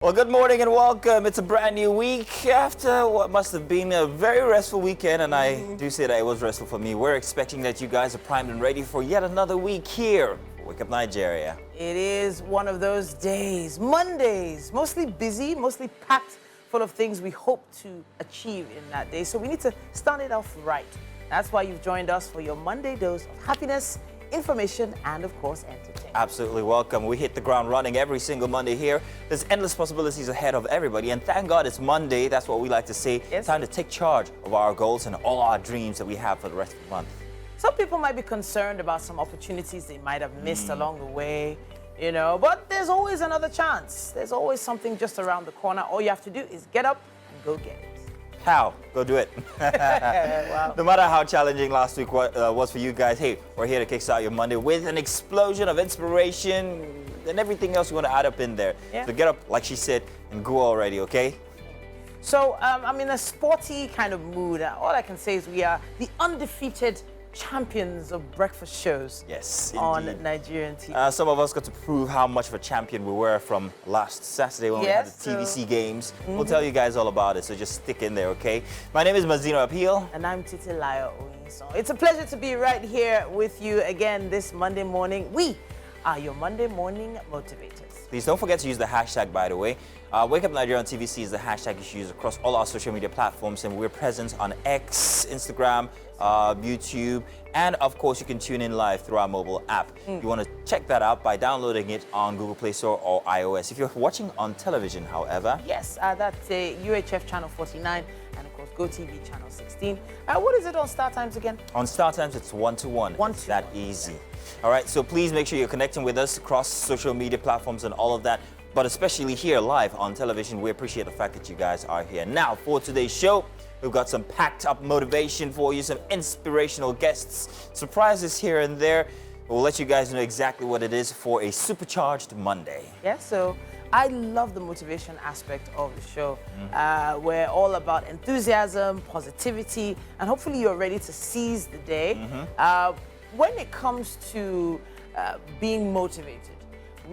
Well, good morning and welcome. It's a brand new week after what must have been a very restful weekend, and I do say that it was restful for me. We're expecting that you guys are primed and ready for yet another week here for Wake Up Nigeria. It is one of those days, Mondays, mostly busy, mostly packed full of things we hope to achieve in that day. So we need to start it off right. That's why you've joined us for your Monday dose of happiness, information, and of course, entertainment. Absolutely welcome. We hit the ground running every single Monday here. There's endless possibilities ahead of everybody, and thank God it's Monday. That's what we like to say. Yes, Time to take charge of our goals and all our dreams that we have for the rest of the month. Some people might be concerned about some opportunities they might have missed along the way, you know, but there's always another chance. There's always something just around the corner. All you have to do is get up and go get it. How? Go do it. Wow. No matter how challenging last week was for you guys, hey, we're here to kickstart your Monday with an explosion of inspiration and everything else you want to add up in there. Yeah. So get up, like she said, and go already, okay? So I'm in a sporty kind of mood. All I can say is we are the undefeated champions of breakfast shows. Yes, on indeed. Nigerian TV. Some of us got to prove how much of a champion we were from last Saturday when we had the TVC games. We'll tell you guys all about it, so just stick in there, okay? My name is Mazino Appeal. And I'm Titilayo Oyinso. It's a pleasure to be right here with you again this Monday morning. We are your Monday morning motivators. Please don't forget to use the hashtag, by the way. Wake Up Nigeria on TVC is the hashtag you should use across all our social media platforms, and we're present on X, Instagram, YouTube, and of course you can tune in live through our mobile app. You want to check that out by downloading it on Google Play Store or iOS. If you're watching on television, however, Yes, that's UHF channel 49 and of course GOTV channel 16. What is it on StarTimes again? on StarTimes it's 1-to-1. It's that easy. All right, so please make sure you're connecting with us across social media platforms and all of that, but especially here live on television. We appreciate the fact that you guys are here. Now, for today's show, we've got some packed up motivation for you, some inspirational guests, surprises here and there. We'll let you guys know exactly what it is for a supercharged Monday. Yeah, so I love the motivation aspect of the show. We're all about enthusiasm, positivity, and hopefully you're ready to seize the day. When it comes to being motivated,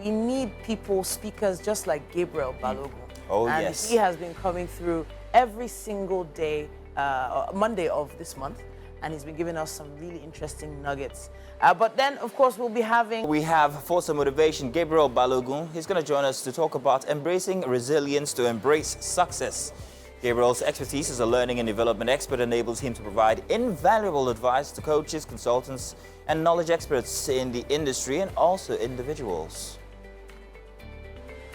we need people, speakers just like Gabriel Balogun. Oh, and yes. he has been coming through every single day, Monday of this month, and he's been giving us some really interesting nuggets. But then, of course, we'll be having... We have for some motivation, Gabriel Balogun. He's going to join us to talk about embracing resilience to embrace success. Gabriel's expertise as a learning and development expert enables him to provide invaluable advice to coaches, consultants, and knowledge experts in the industry and also individuals.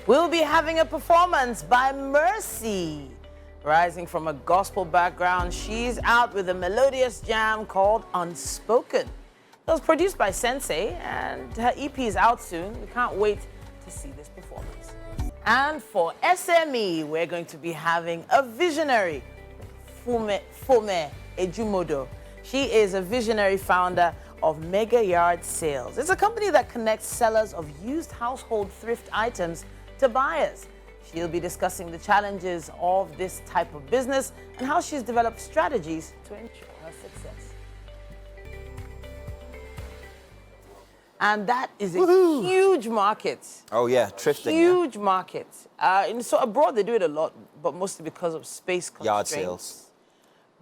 We'll be having a performance by Mercy. Rising from a gospel background, she's out with a melodious jam called Unspoken. It was produced by Sensei, and her EP is out soon. We can't wait to see this performance. And for SME, we're going to be having a visionary, Fome Ejumodo. She is a visionary founder of Mega Yard Sales. It's a company that connects sellers of used household thrift items to buyers. She'll be discussing the challenges of this type of business and how she's developed strategies to ensure her success. And that is a huge market. Oh yeah, thrifting. Huge market. So abroad they do it a lot, but mostly because of space constraints. Yard sales.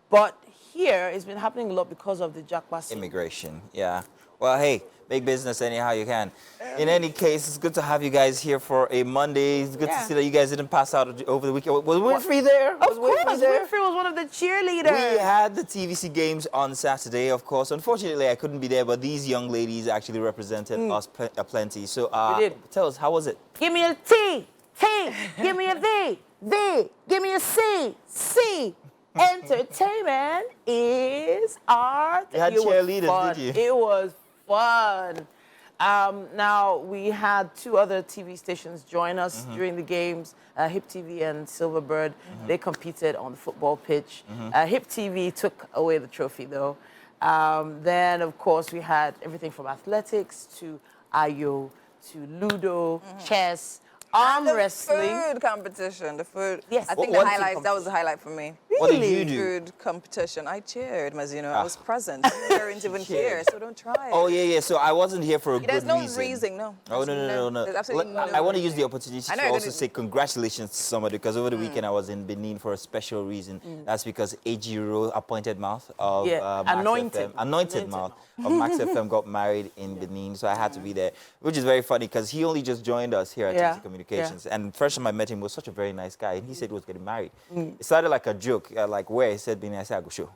But here it's been happening a lot because of the Jakbasi. Immigration, yeah. Well, hey, make business anyhow you can. In any case, it's good to have you guys here for a Monday. It's good to see that you guys didn't pass out over the weekend. Was Winfrey there? Of course, Winfrey was one of the cheerleaders. We had the TVC games on Saturday, of course. Unfortunately, I couldn't be there, but these young ladies actually represented us plenty. So tell us, how was it? Give me a T, T, give me a V, V, give me a C, C. Entertainment is art. You had cheerleaders, did you? It was fun. Now, we had two other TV stations join us during the games, Hip TV and Silverbird. They competed on the football pitch. Hip TV took away the trophy, though. Then, of course, we had everything from athletics to Ayo to Ludo, chess, arm wrestling. Food competition, the food. Yes. I think What that was the highlight for me. Yeah, What did you do? Food competition. I cheered, Mazino. I was present. You weren't even here, so don't try it. Oh, yeah. So I wasn't here for a There's good no reason. reason, no. Oh, no. There's absolutely no I want to use the reason. opportunity I know to you're also gonna- say congratulations to somebody, because over the weekend I was in Benin for a special reason. That's because Ejiro, appointed mouth of Max anointed. FM, anointed mouth of Max FM, got married in Benin, so I had to be there, which is very funny because he only just joined us here at TT Communications. And first time I met him was such a very nice guy, and he said he was getting married. It started like a joke, like where he said Benin, I said I go show.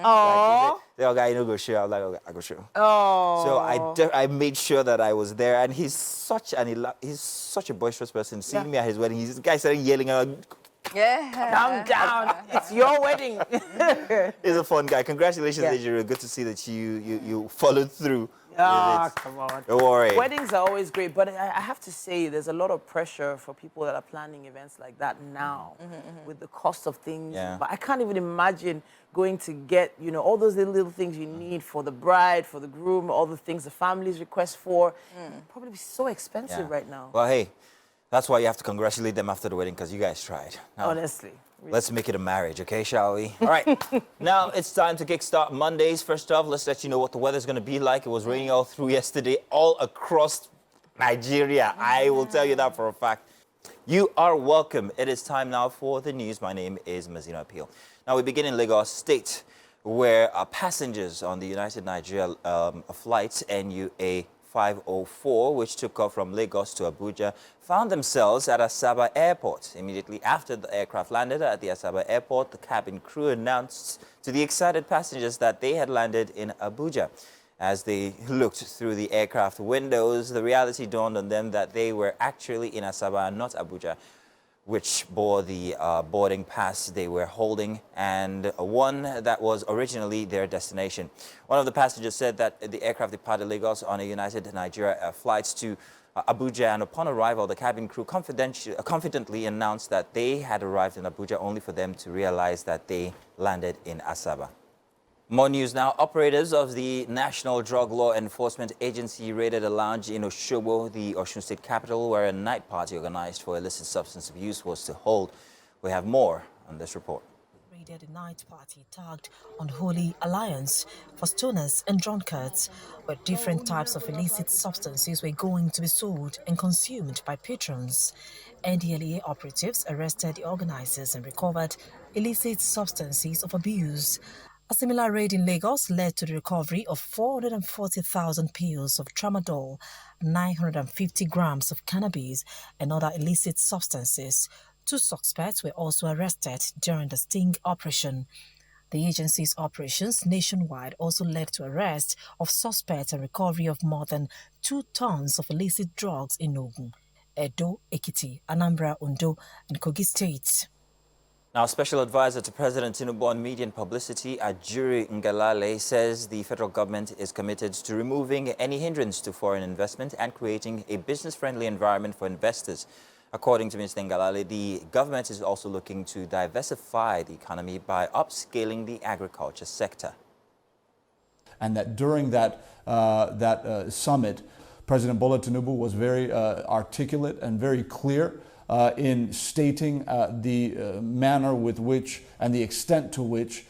Oh. Like, guy, you know, go show. I'm like, okay, I go show. Oh. So I made sure that I was there, and he's such a boisterous person. Seeing me at his wedding, the guy started yelling out, Yeah. Calm down. It's your wedding. he's a fun guy. Congratulations, Ejiro. Good to see that you followed through. Ah, come on. Don't worry. Weddings are always great, but I have to say there's a lot of pressure for people that are planning events like that now with the cost of things. Yeah. But I can't even imagine going to get, all those little things you need for the bride, for the groom, all the things the families request for. Probably be so expensive right now. Well, hey, that's why you have to congratulate them after the wedding, because you guys tried. Now, Honestly. let's make it a marriage, okay, shall we? All right, now it's time to kickstart Mondays. First off, let's let you know what the weather's going to be like. It was raining all through yesterday, all across Nigeria. I will tell you that for a fact. You are welcome. It is time now for the news. My name is Mazino Appeal. Now we begin in Lagos State, where passengers on the United Nigeria flight NUA 504, which took off from Lagos to Abuja, found themselves at Asaba Airport. Immediately after the aircraft landed at the Asaba Airport, the cabin crew announced to the excited passengers that they had landed in Abuja. As they looked through the aircraft windows, the reality dawned on them that they were actually in Asaba and not Abuja, which bore the boarding pass they were holding, and one that was originally their destination. One of the passengers said that the aircraft departed Lagos on a United Nigeria flight to Abuja, and upon arrival, the cabin crew confidently announced that they had arrived in Abuja, only for them to realize that they landed in Asaba. More news now. Operatives of the National Drug Law Enforcement Agency raided a lounge in Osogbo, the Osun State capital, where a night party organized for illicit substance abuse was to hold. We have more on this report. Raided a night party tagged Unholy Alliance for stoners and drunkards, where different types of illicit substances were going to be sold and consumed by patrons. NDLEA operatives arrested the organizers and recovered illicit substances of abuse. A similar raid in Lagos led to the recovery of 440,000 pills of tramadol, 950 grams of cannabis, and other illicit substances. 2 suspects were also arrested during the sting operation. The agency's operations nationwide also led to arrest of suspects and recovery of more than 2 tons of illicit drugs in Ogun, Edo, Ekiti, Anambra, Ondo, and Kogi states. Now, Special Advisor to President Tinubu on Media and Publicity, Ajuri Ngalale, says the federal government is committed to removing any hindrance to foreign investment and creating a business-friendly environment for investors. According to Mr. Ngalale, the government is also looking to diversify the economy by upscaling the agriculture sector. And that during that summit, President Bola Tinubu was very articulate and very clear in stating the manner with which and the extent to which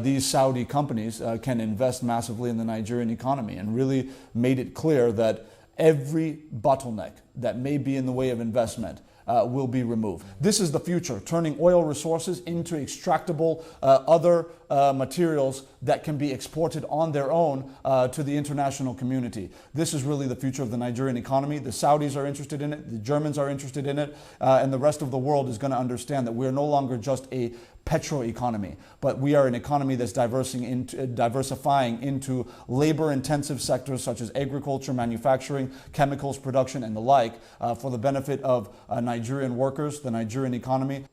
these Saudi companies can invest massively in the Nigerian economy, and really made it clear that every bottleneck that may be in the way of investment will be removed. This is the future, turning oil resources into extractable other materials that can be exported on their own to the international community. This is really the future of the Nigerian economy. The Saudis are interested in it, the Germans are interested in it, and the rest of the world is going to understand that we're no longer just a petro economy, but we are an economy that's diversifying into labor-intensive sectors such as agriculture, manufacturing, chemicals production, and the like, for the benefit of Nigerian workers, the Nigerian economy.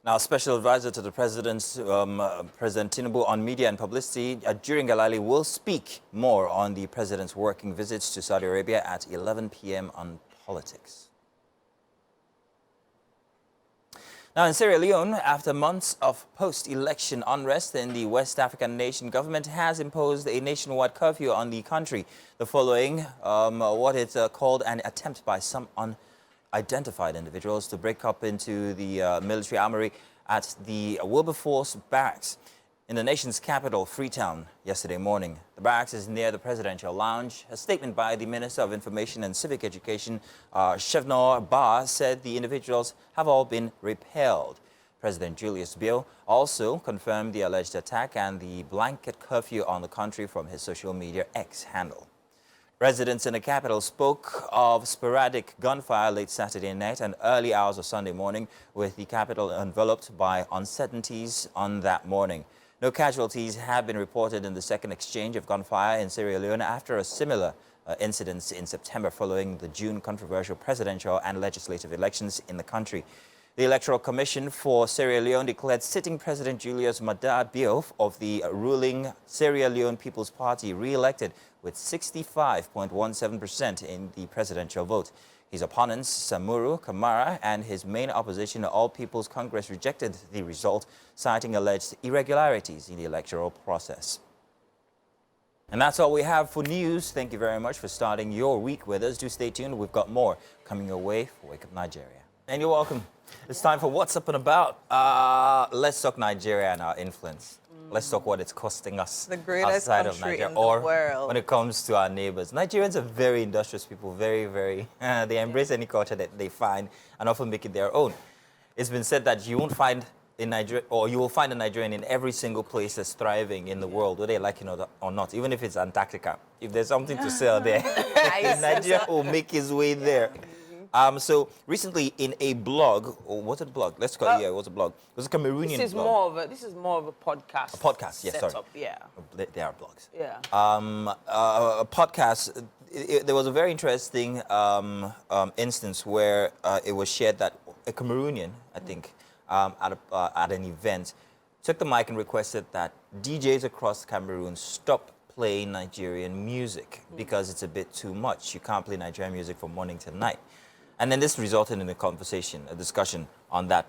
Now, Special Advisor to the President Tinubu on Media and Publicity, Ajuri Ngalale, will speak more on the President's working visits to Saudi Arabia at 11 p.m. on politics. Now, in Sierra Leone, after months of post-election unrest in the West African nation, government has imposed a nationwide curfew on the country, the following what it's called an attempt by some unidentified individuals to break up into the military armory at the Wilberforce Barracks in the nation's capital, Freetown, yesterday morning. The barracks is near the Presidential Lounge. A statement by the Minister of Information and Civic Education, Shevnor Ba, said the individuals have all been repelled. President Julius Biel also confirmed the alleged attack and the blanket curfew on the country from his social media X handle. Residents in the capital spoke of sporadic gunfire late Saturday night and early hours of Sunday morning, with the capital enveloped by uncertainties on that morning. No casualties have been reported in the second exchange of gunfire in Sierra Leone after a similar incident in September following the June controversial presidential and legislative elections in the country. The Electoral Commission for Sierra Leone declared sitting President Julius Maada Bio of the ruling Sierra Leone People's Party re-elected with 65.17% in the presidential vote. His opponents, Samuru Kamara, and his main opposition, All People's Congress, rejected the result, citing alleged irregularities in the electoral process. And that's all we have for news. Thank you very much for starting your week with us. Do stay tuned. We've got more coming your way for Wake Up Nigeria. And you're welcome. It's time for What's Up and About. Let's talk Nigeria and our influence. Let's talk what it's costing us The greatest outside of country Nigeria, in the or world. when it comes to our neighbors. Nigerians are very industrious people, very, they embrace any culture that they find and often make it their own. It's been said that you won't find in Nigeria, or you will find a Nigerian in every single place that's thriving in the world, whether they like it or not, even if it's Antarctica. If there's something to sell there, Nigeria will make his way there. So recently in a blog, or was it a blog? Let's call it, it was a blog. It was a Cameroonian blog. This is more of a podcast. A podcast, yes, sorry. Setup, yeah. They are blogs. Yeah. A podcast, there was a very interesting instance where it was shared that a Cameroonian, I think, at an event, took the mic and requested that DJs across Cameroon stop playing Nigerian music because it's a bit too much. You can't play Nigerian music from morning to night. And then this resulted in a discussion on that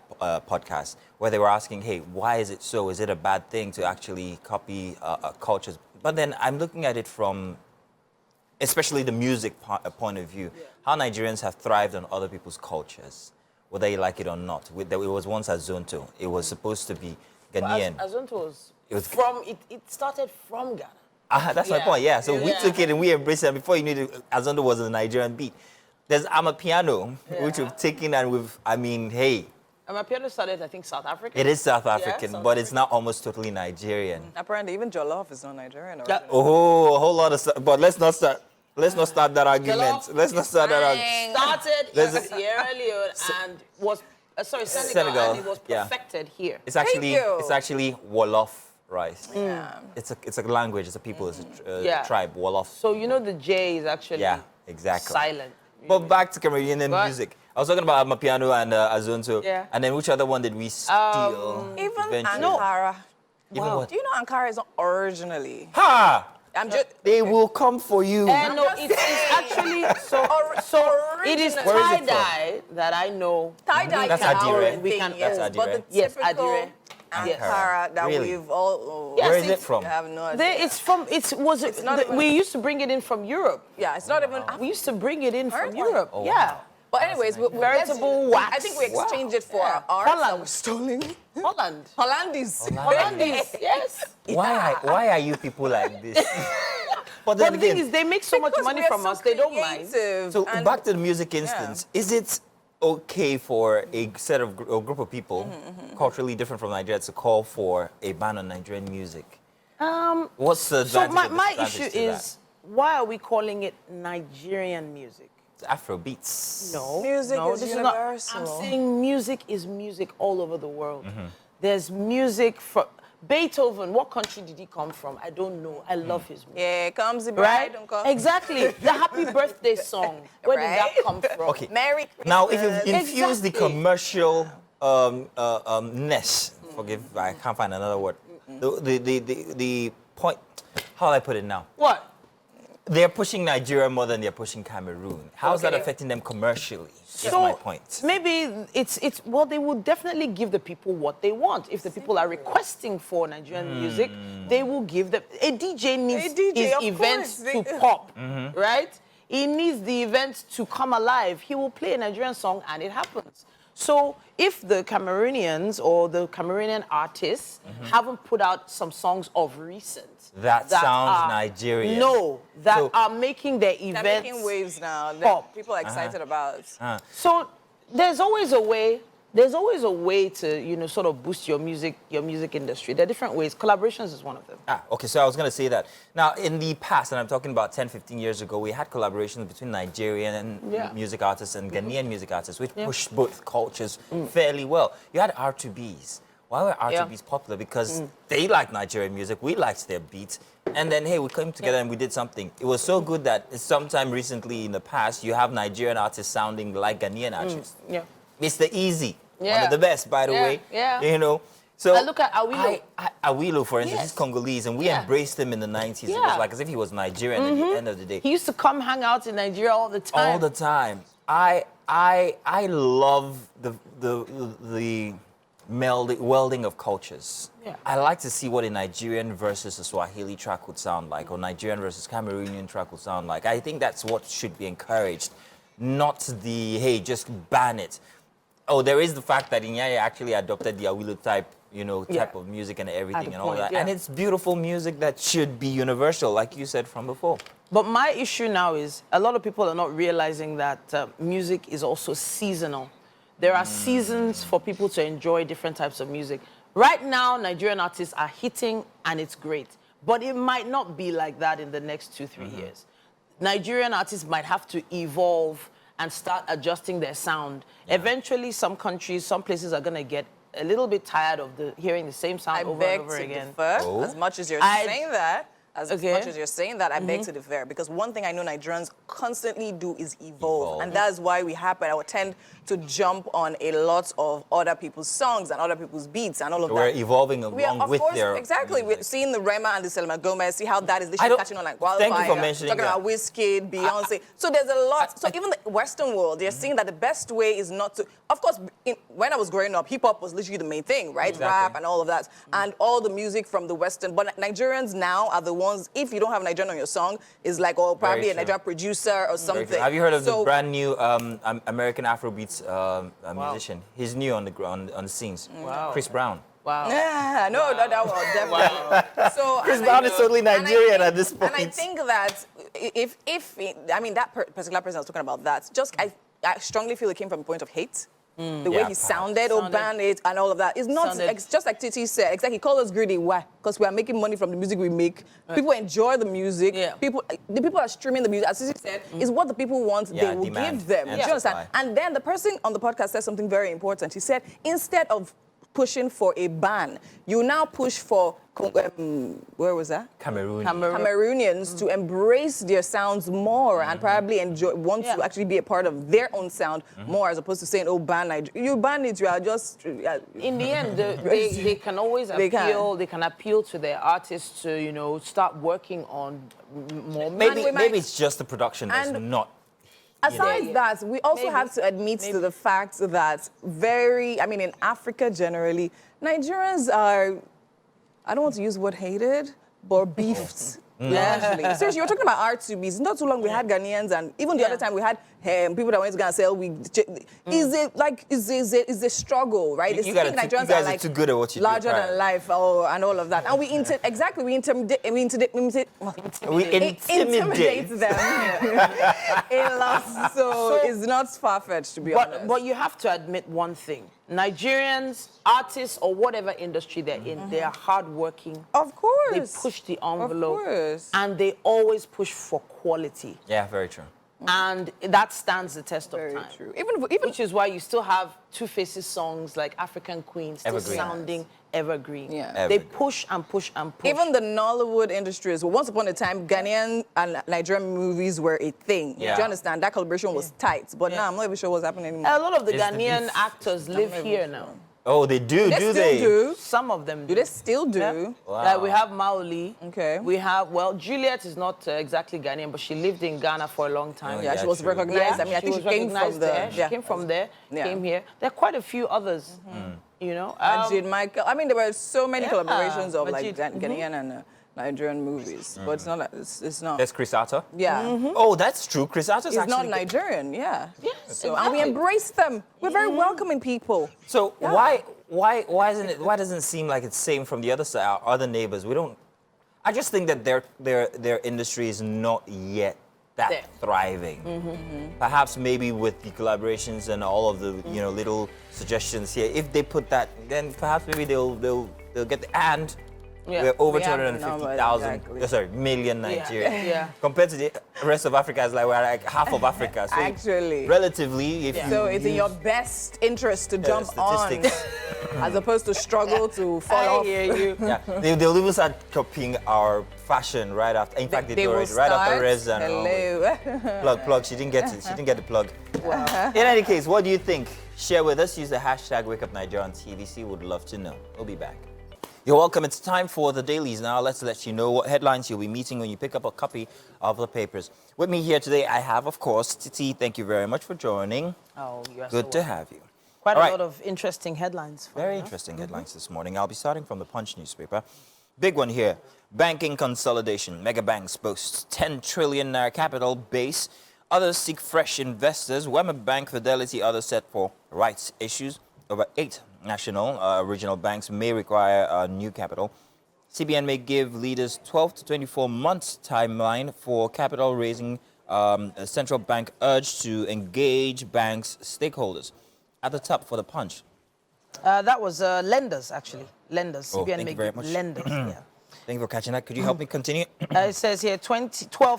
podcast, where they were asking, hey, why is it so? Is it a bad thing to actually copy cultures? But then I'm looking at it from, especially the music point of view, how Nigerians have thrived on other people's cultures, whether you like it or not. It was once Azonto. It was supposed to be Ghanaian. Azonto it started from Ghana. That's my point, yeah. So we took it and we embraced it. Before you knew it, Azonto was a Nigerian beat. There's Amapiano, which we've taken and hey. Amapiano started, I think, South African. It is South African, but it's now almost totally Nigerian. Apparently, even Jollof is not Nigerian. Originally. Oh, a whole lot of stuff. But let's not start that argument. Let's not start that argument. Started in Sierra Leone and was, Senegal, and it was perfected here. It's actually Wolof rice. Yeah. It's a language, it's a people, it's a tribe, Wolof. So you know the J is actually silent. But back to Cameroonian music. I was talking about Amapiano and Azonto. Yeah. And then which other one did we steal? Even eventually? Ankara. Even what? Do you know Ankara is not originally? Ha! They will come for you. No, it's actually so it is tie-dye that I know. Tie-dye That's Cameroon Adire. thing, That's yes. Adire. But the Yes, typical Adire. Ankara that Really? we've all... Where is it from? I have no idea. We used to bring it in from Europe. Yeah, it's not even... We used to bring it in from Alright. Europe. Oh, Yeah. wow. But anyways, Veritable wax. I think we exchanged it for Yeah. our art that Holland. was stolen. Holland. Hollandis. Hollandese, yes. Why are you people like this? But But the thing is, they make so much Because money we are from so us, they don't mind. creative So and- back to the music instance, is it okay for a set of a group of people culturally different from Nigeria to call for a ban on Nigerian music? What's the So advantage or my disadvantage issue to is, why are we calling it Nigerian music? that? Afro beats. No. Music no, is this universal. I'm saying music is music all over the world. There's music from Beethoven. What country did he come from? I don't know. I love his music. Yeah, comes the bride. Right? Uncle. Exactly. The happy birthday song. Where did that Right? come from? Okay. Merry Christmas. Now, if you infuse the Exactly. commercial ness, forgive, I can't find another word. The point. How do I put it now? What? They're pushing Nigeria more than they're pushing Cameroon. How is that Okay. affecting them commercially? Is my point. Maybe well, they will definitely give the people what they want. If the people are requesting for Nigerian music, they will give them. A DJ needs A DJ, his of events course. to pop, right? He needs the event to come alive. He will play a Nigerian song and it happens. So if the Cameroonians or the Cameroonian artists haven't put out some songs of recent That sounds Nigerian. No, that So- are making their They're events making waves now that pop. people are excited about. So there's always a way. There's always a way to, you know, sort of boost your music industry. There are different ways. Collaborations is one of them. Okay, so I was going to say that. Now, in the past, and I'm talking about 10, 15 years ago, we had collaborations between Nigerian music artists and Ghanaian music artists, which pushed both cultures fairly well. You had R2Bs. Why were R2Bs popular? Because they liked Nigerian music, we liked their beats, and then, hey, we came together and we did something. It was so good that sometime recently in the past, you have Nigerian artists sounding like Ghanaian artists. Mr. Easy, one of the best, by the way. You know, so look at Awilo. Awilo, for instance, he's Congolese, and we embraced him in the 90s. It was like as if he was Nigerian at the end of the day. He used to come hang out in Nigeria all the time. All the time. I love the welding of cultures. I like to see what a Nigerian versus a Swahili track would sound like, or Nigerian versus Cameroonian track would sound like. I think that's what should be encouraged, not the, hey, just ban it. Oh, there is the fact that Inyaya actually adopted the Awilo type, you know, type of music and everything and all that. And it's beautiful music that should be universal, like you said from before. But my issue now is a lot of people are not realizing that music is also seasonal. There are seasons for people to enjoy different types of music. Right now, Nigerian artists are hitting and it's great. But it might not be like that in the next 2-3 years. Nigerian artists might have to evolve and start adjusting their sound. Eventually, some countries, some places are going to get a little bit tired of hearing the same sound over and over again. As much as you're saying that, much as you're saying that, I beg to differ, because one thing I know Nigerians constantly do is evolve. And that's why we happen. I would tend to jump on a lot of other people's songs and other people's beats and all of that. We're evolving along with their exactly. music. We're seeing the Rema and the Selena Gomez, see how that is literally catching on like wildfire. Thank you for mentioning talking that. about Wizkid, Beyonce. So there's a lot. So even the Western world, they're seeing that the best way is not to. Of course, when I was growing up, hip hop was literally the main thing, right? Rap and all of that, and all the music from the Western. But Nigerians now are the ones. If you don't have Nigerian on your song, is like probably a Nigerian producer or something. Have you heard of the brand new American Afrobeats musician? He's new on the scenes. Chris Brown. Wow. Yeah, no, definitely. So Chris Brown is totally Nigerian at this point. And I think that if I mean that particular person I was talking about, that just I strongly feel it came from a point of hate. The way he sounded, ban it, and all of that. It's not, just like Titi said, exactly, he called us greedy. Why? Because we are making money from the music we make. People enjoy the music. The people are streaming the music, as Titi said, is what the people want, they will give them. Do you understand? And then the person on the podcast said something very important. He said, instead of pushing for a ban, you now push for, where was that? Cameroonians to embrace their sounds more and probably want to actually be a part of their own sound more, as opposed to saying, oh, ban Nigeria. You ban it, you are just... In the end, they can always appeal. They can appeal to their artists to, you know, start working on more. Maybe it's just the production that's not... Aside that, we also have to admit to the fact that in Africa generally, Nigerians are, I don't want to use the word hated, but beefed. Largely. Seriously, you're talking about R2Bs. Not too long we had Ghanaians, and even the other time we had people that went to Ghana sell. Is a struggle, right? You guys are too good at what you do. Larger than life, and all of that. And we intimidate them a lot. So it's not far-fetched, to be honest. But you have to admit one thing. Nigerians, artists, or whatever industry they're in, they are hardworking. Of course. They push the envelope. Of course. And they always push for quality. Yeah, very true. And that stands the test of time. Very true. Which is why you still have Two Faces songs like African Queen still sounding evergreen. They push and push and push. Even the Nollywood industries, once upon a time, Ghanaian and Nigerian movies were a thing. Do you understand? That collaboration was tight. But now I'm not even sure what's happening anymore. A lot of the Ghanaian actors live here now. Oh, they do, do they? Do. Some of them do. Do they still do? Yeah. Wow. Like we have Maoli. Okay. We have, Juliet is not exactly Ghanaian, but she lived in Ghana for a long time. She was recognized. I think she came from there. She came from there, came here. There are quite a few others, you know. Majid, Michael. There were so many collaborations of like Ghanaian and Nigerian movies, but it's not. It's not. There's Chris Arthur. Yeah. Oh, that's true. Chris Arthur's He's actually not Nigerian, yeah. Yes, So, and we embrace them. We're very welcoming people. So why doesn't it seem like it's same from the other side, our other neighbors? We don't. I just think that their industry is not yet that thriving. Perhaps maybe with the collaborations and all of the little suggestions here, if they put that, then perhaps maybe they'll get the and. We're over 250,000, million Nigerians. Yeah. Compared to the rest of Africa, it's like we're like half of Africa. So Actually. relatively, if you So it's in your best interest to jump on, as opposed to struggle to fall off. I hear you. Yeah, they'll even start copying our fashion right after. In fact, they do will already, right after start. Rez and Hello. plug. She didn't get it. She didn't get the plug. Wow. In any case, what do you think? Share with us. Use the hashtag Wakeupnigeria on TVC. Would love to know. We'll be back. You're welcome. It's time for the dailies now. Let's let you know what headlines you'll be meeting when you pick up a copy of the papers. With me here today, I have, of course, Titi. Thank you very much for joining. Oh, you're Good to have you. Quite All a right. lot of interesting headlines. Very interesting headlines this morning. I'll be starting from the Punch newspaper. Big one here. Banking consolidation. Mega banks boast 10 trillion naira capital base. Others seek fresh investors. Wema Bank, Fidelity, others set for rights issues. Over 8 national regional banks may require new capital. CBN may give leaders 12 to 24 months timeline for capital raising. A central bank urged to engage banks' stakeholders. At the top for the Punch. That was lenders, actually. Lenders. Oh, CBN thank may you very give much. lenders. Yeah. Thank you for catching that. Could you help me continue? It says here 12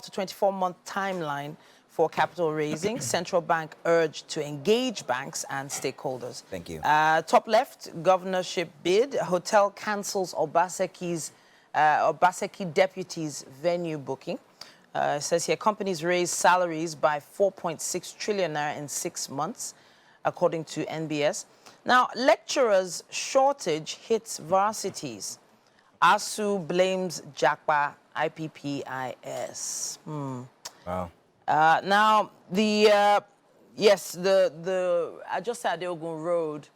to 24 month timeline for capital raising. Central bank urged to engage banks and stakeholders. Thank you. Top left, governorship bid. Hotel cancels Obaseki deputy's venue booking. It says here companies raise salaries by 4.6 trillion naira in 6 months, according to NBS. Now, lecturers' shortage hits varsities. ASU blames JACPA IPPIS. Wow. Now, the Ajose Adeogun Road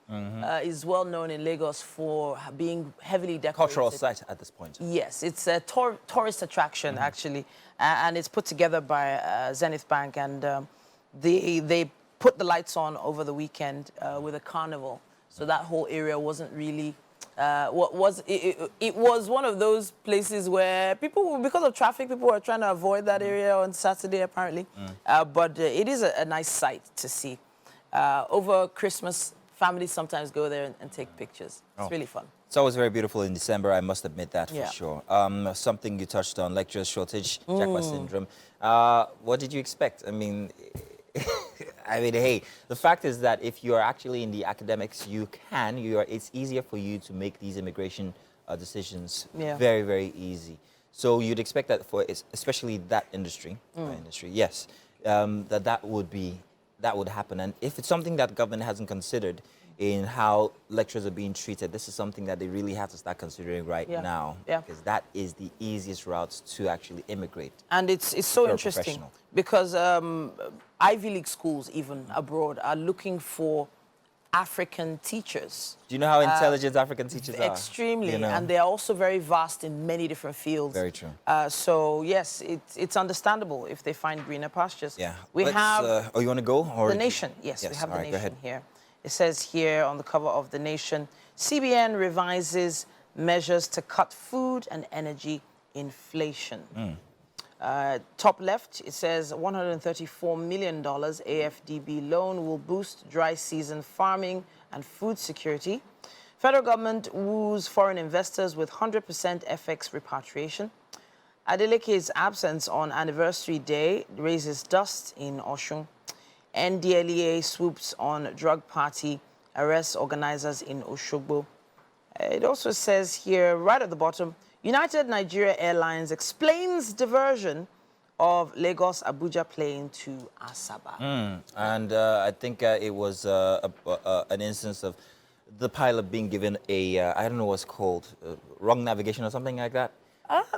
is well known in Lagos for being heavily decorated. Cultural site at this point. Yes, it's a tourist attraction, actually, and it's put together by Zenith Bank, and they put the lights on over the weekend with a carnival, so that whole area wasn't really. It was one of those places where people, because of traffic, people were trying to avoid that area on Saturday, apparently. But it is a nice sight to see. Over Christmas, families sometimes go there and take pictures. It's really fun. It's always very beautiful in December, I must admit that Yeah. for sure. Something you touched on, lecturers' shortage, JACPA syndrome. What did you expect? I mean, hey, the fact is that if you are actually in the academics, it's easier for you to make these immigration decisions very, very easy. So you'd expect that for especially that industry, yes, that would happen. And if it's something that government hasn't considered in how lecturers are being treated, this is something that they really have to start considering right now. Yeah. Because that is the easiest route to actually immigrate. And it's so interesting because Ivy League schools, even abroad, are looking for African teachers. Do you know how intelligent African teachers are? Extremely, You know? and they are also very vast in many different fields. Very true. So yes, it's understandable if they find greener pastures. Yeah. We have you want to go? Or The Nation. Yes, we have all The right, go Nation ahead. here. It says here on the cover of The Nation, CBN revises measures to cut food and energy inflation. Top left, it says $134 million AFDB loan will boost dry season farming and food security. Federal government woos foreign investors with 100% FX repatriation. Adeleke's absence on anniversary day raises dust in Osun. NDLEA swoops on drug party, arrests organizers in Oshogbo. It also says here, right at the bottom, United Nigeria Airlines explains diversion of Lagos-Abuja plane to Asaba. And I think it was an instance of the pilot being given I don't know what's called, wrong navigation or something like that.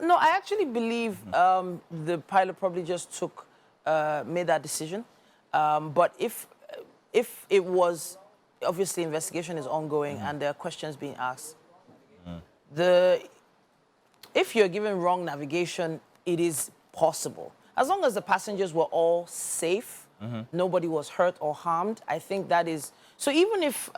No, I actually believe the pilot probably just made that decision. But if it was, obviously investigation is ongoing and there are questions being asked. if you're given wrong navigation, it is possible. As long as the passengers were all safe, nobody was hurt or harmed, I think that is... So even if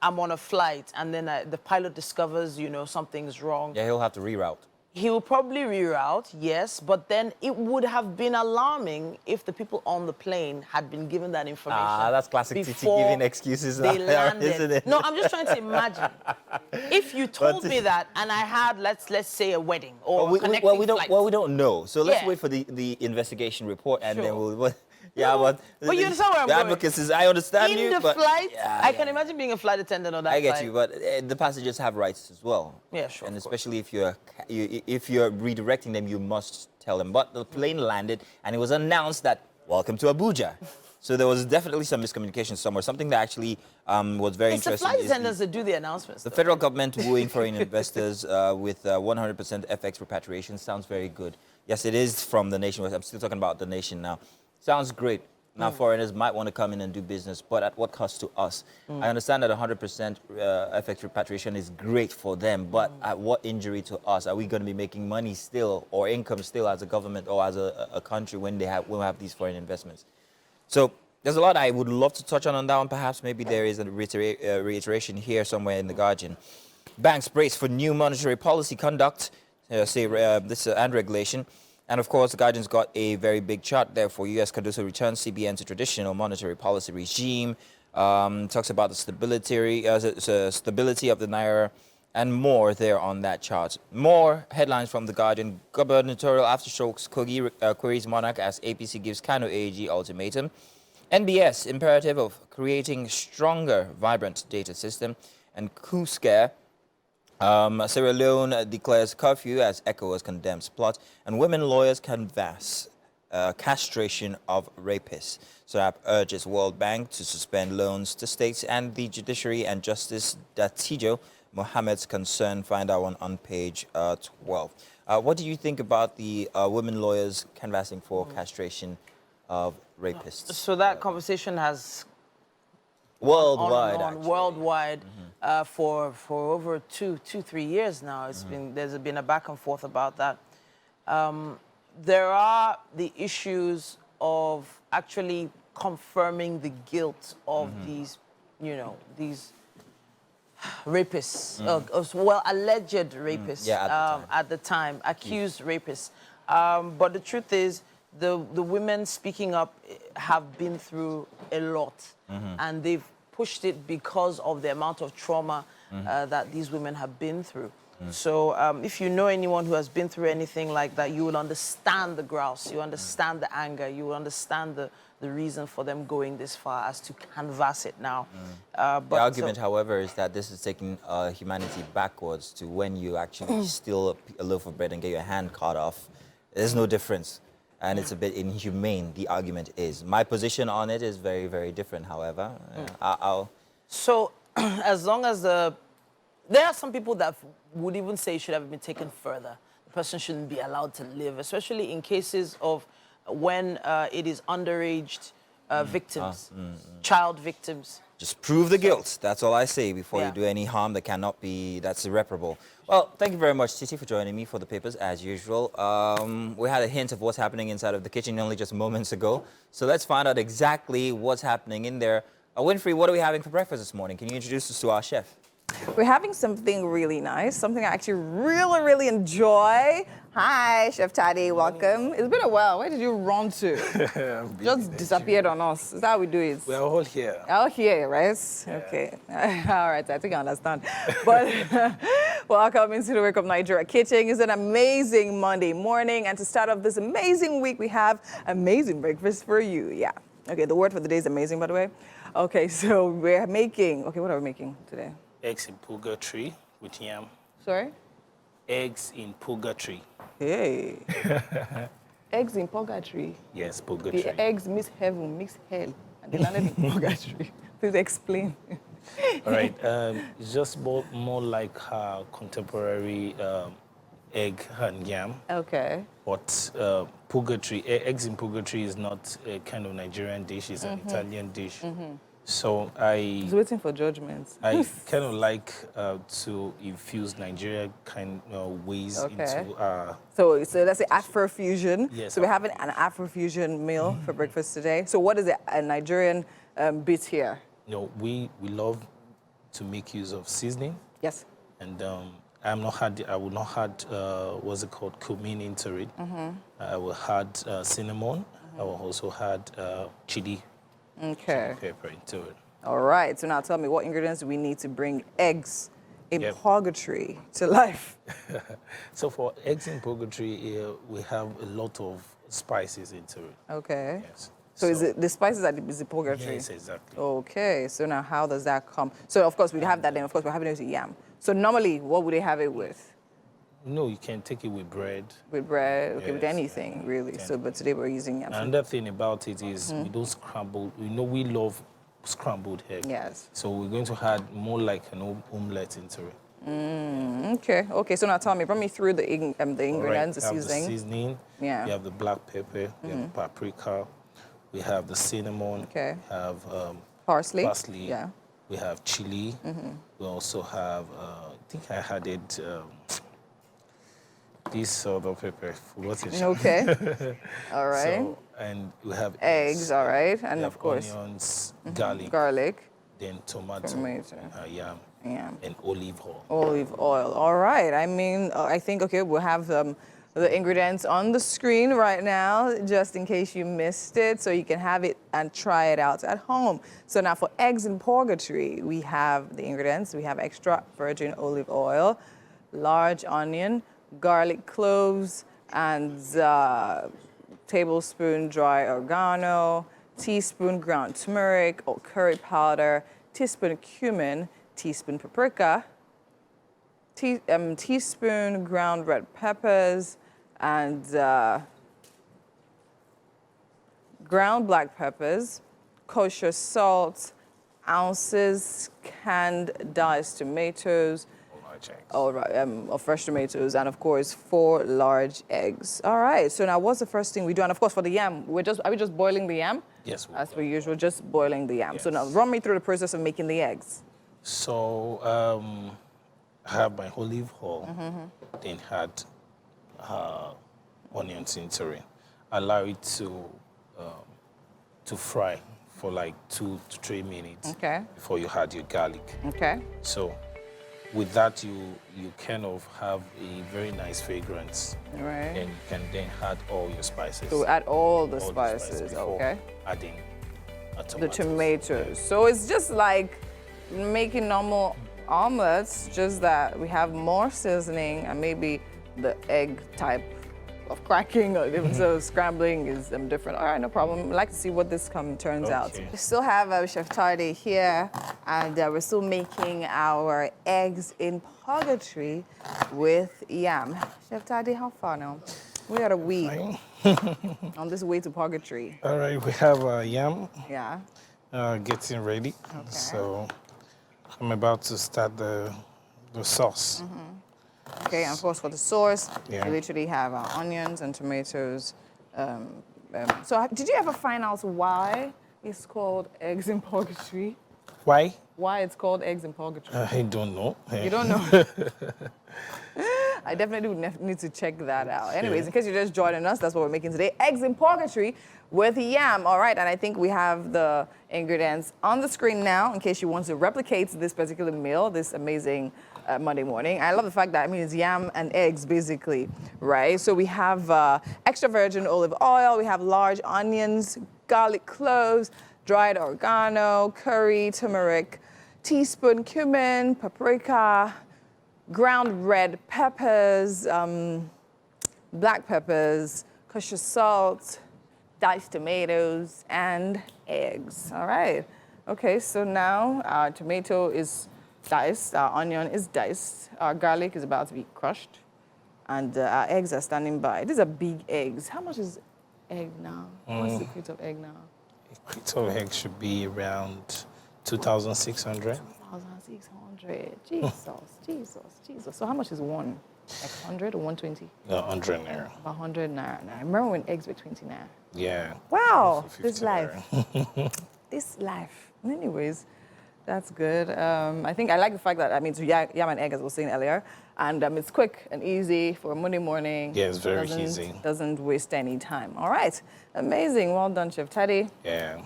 I'm on a flight and then the pilot discovers, you know, something's wrong... Yeah, he'll have to reroute. He will probably reroute, yes, but then it would have been alarming if the people on the plane had been given that information. That's classic Titi before giving excuses, they landed. isn't it? No, I'm just trying to imagine. If you told me that and I had, let's say, a wedding or a connecting flight. We don't know. So let's Yeah. wait for the investigation report and then Sure. we'll... Yeah, No, but you understand where I'm the going. advocacy is, I understand In you, the but... flight, Yeah, I can imagine being a flight attendant on that I get flight. you, but the passengers have rights as well. Yeah, sure. And of course. especially if you're redirecting them, you must tell them. But the plane landed, and it was announced that welcome to Abuja. So there was definitely some miscommunication somewhere. Something that actually was very It's the interesting. flight is attendants that do the announcements. the federal government wooing foreign investors with 100% FX repatriation sounds very good. Yes, it is from the nation. I'm still talking about the nation now. Sounds great. Now, foreigners might want to come in and do business, but at what cost to us? I understand that 100% FX repatriation is great for them, but at what injury to us? Are we going to be making money still or income still as a government or as a country when we'll have these foreign investments? So there's a lot I would love to touch on that one. Perhaps maybe there is a reiteration here somewhere in the Guardian. Banks brace for new monetary policy conduct, and regulation. And of course, the Guardian's got a very big chart there for U.S. Cardoso returns CBN to traditional monetary policy regime. Talks about the stability of the Naira and more there on that chart. More headlines from the Guardian. Gubernatorial aftershocks queries Monarch as APC gives Kano AG ultimatum. NBS imperative of creating stronger, vibrant data system. And coup scare. Sierra Leone declares curfew as ECOWAS condemns plot, and women lawyers canvass castration of rapists. SOAP urges World Bank to suspend loans to states and the judiciary, and Justice Datijo Mohammed's concern. Find out on page 12. What do you think about the women lawyers canvassing for castration of rapists? So that conversation has worldwide, on worldwide for over 3 years now. There's been a back and forth about that. There are the issues of actually confirming the guilt of these, these rapists, alleged rapists at the time, accused rapists. But the truth is, the women speaking up have been through a lot, and they've pushed it because of the amount of trauma that these women have been through. So if you know anyone who has been through anything like that, you will understand the grouse, you understand the anger, you will understand the reason for them going this far as to canvass it now. But the argument, however, is that this is taking humanity backwards to when you actually steal a loaf of bread and get your hand cut off. There's no difference. And it's a bit inhumane, the argument is. My position on it is very, very different, however. So, as long as there are some people that would even say it should have been taken further. The person shouldn't be allowed to live, especially in cases of when it is underage victims, child victims. Just prove the guilt. That's all I say before you do any harm that cannot be, that's irreparable. Well, thank you very much, Titi, for joining me for the papers, as usual. We had a hint of what's happening inside of the kitchen only just moments ago. So let's find out exactly what's happening in there. Winfrey, what are we having for breakfast this morning? Can you introduce us to our chef? We're having something really nice, something I actually really, really enjoy. Hi, Chef Taddy, welcome. It's been a while. Where did you run to? Just disappeared on us. Is that how we do it? We're all here. All here, right? Yeah. Okay. All right, I think I understand. But welcome into the Wakeupnigeria kitchen. It's an amazing Monday morning. And to start off this amazing week, we have amazing breakfast for you. Yeah. Okay, the word for the day is amazing, by the way. Okay, so we're making, what are we making today? Eggs in purgatory with yam. Sorry? Eggs in purgatory. Hey. Eggs in purgatory? Yes, purgatory. The eggs miss heaven, mix hell, and they landed in purgatory. Please explain. All right. It's just more like contemporary egg and yam. Okay. But purgatory, eggs in purgatory is not a kind of Nigerian dish. It's an Italian dish. So He's waiting for judgment. I kind of like to infuse Nigeria kind of ways into. So let's say Afrofusion. Yes. So we're having an Afrofusion meal for breakfast today. So what is it? A Nigerian bit here? We love to make use of seasoning. Yes. And I will not add what's it called, cumin into it. I will add cinnamon. I will also add chili. Okay. Pepper into it. All right. So now tell me, what ingredients do we need to bring eggs in purgatory to life? So for eggs in purgatory, we have a lot of spices into it. Okay. Yes. So is it the spices that is the purgatory? Yes, exactly. Okay. So now how does that come? So of course we have that, then of course we're having it with yam. So normally, what would they have it with? No, you can take it with bread. With bread, okay, Yes. with anything really. So, but today we're using yam. Another thing about it is we don't scramble. We love scrambled egg. Yes. So we're going to add more like an omelette into it. Okay. So now tell me, run me through the ingredients, the We have seasoning. the seasoning. Yeah. We have the black pepper. We have the paprika. We have the cinnamon. Okay. We have Parsley. parsley. Yeah. We have chili. We also have, I think I added this other pepper. Forgot it. Okay. All right. So, and we have Eggs, all right. And we of have course, onions, garlic, garlic, then tomato, yam, yam, and olive oil. olive oil. All right. I mean, I think, okay, we'll have the ingredients on the screen right now, just in case you missed it, so you can have it and try it out at home. So now for eggs in purgatory, we have the ingredients. We have extra virgin olive oil, large onion, garlic cloves, and tablespoon dry oregano, teaspoon ground turmeric or curry powder, teaspoon cumin, teaspoon paprika, teaspoon ground red peppers, and ground black peppers, kosher salt, ounces canned diced tomatoes, of fresh tomatoes, and of course 4 large eggs. All right. So now, what's the first thing we do? And of course, for the yam, are we just boiling the yam? Yes. As per usual, just boiling the yam. Yes. So now, run me through the process of making the eggs. So I have my olive oil, then add onions into it. Allow it to fry for like 2 to 3 minutes. Okay. Before you add your garlic. Okay. So with that, you kind of have a very nice fragrance. Right. And you can then add all your spices. So add all the spices. before Okay. adding tomatoes. The tomatoes. So it's just like making normal omelets, just that we have more seasoning and maybe the egg type of cracking or even so scrambling is different. All right, no problem. I'd like to see what this turns out. We still have Chef Tade here, and we're still making our eggs in purgatory with yam. Chef Tade, how far now? We got a week on this way to purgatory. All right, we have yam. Yeah. Getting ready. Okay. So I'm about to start the sauce. Okay, and of course for the sauce, Yeah. we literally have onions and tomatoes. So did you ever find out why it's called eggs in purgatory? Why? Why it's called eggs in purgatory? I don't know. You don't know? I definitely would need to check that out. Anyways, in case you're just joining us, that's what we're making today. Eggs in purgatory with yam. All right, and I think we have the ingredients on the screen now in case you want to replicate this particular meal, this amazing Monday morning. I love the fact that, it's yam and eggs, basically, right? So we have extra virgin olive oil, we have large onions, garlic cloves, dried oregano, curry, turmeric, teaspoon cumin, paprika, ground red peppers, black peppers, kosher salt, diced tomatoes, and eggs. All right. Okay, so now our tomato is diced, our onion is diced, our garlic is about to be crushed, and our eggs are standing by. These are big eggs. How much is egg now? What's the crate of egg now? A crate of egg should be around 2,600. 2,600. Jesus. So how much is one? Like 100 or 120? 100 naira. About 100 naira. I remember when eggs were 20 naira. Yeah. Wow, 50 this life. naira. This life. Anyways, that's good. I think I like the fact that, I mean, it's yam and egg, as I was saying earlier, and it's quick and easy for a Monday morning. Yeah, it's very easy. Doesn't waste any time. All right. Amazing. Well done, Chef Teddy. Yeah.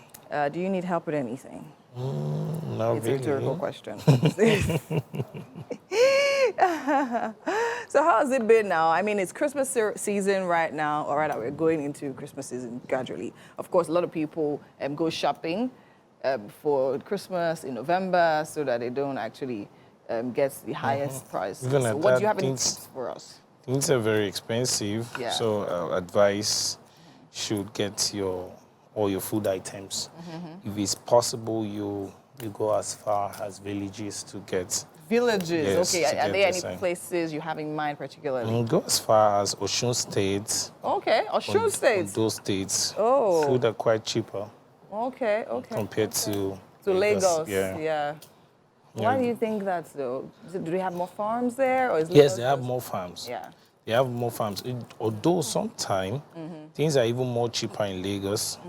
Do you need help with anything? Not It's really. a rhetorical question. So how has it been now? I mean, it's Christmas season right now. All right, we're going into Christmas season gradually. Of course, a lot of people go shopping for Christmas in November so that they don't actually get the highest price. Even So at what do that, you have any things- tips for us? Things are very expensive, Yeah. so advice should get all your food items. If it's possible, you go as far as villages to get. Villages, Yes, okay. to Are get there the any same. places you have in mind particularly? Go as far as Osun State. Okay, Osun State. Those states, Oh. food are quite cheaper Okay. compared to Lagos, Yeah. Why do you think that, though? Do they have more farms there, or is Yes, Lagos they have just- more farms. Yeah. They have more farms. Although sometimes things are even more cheaper in Lagos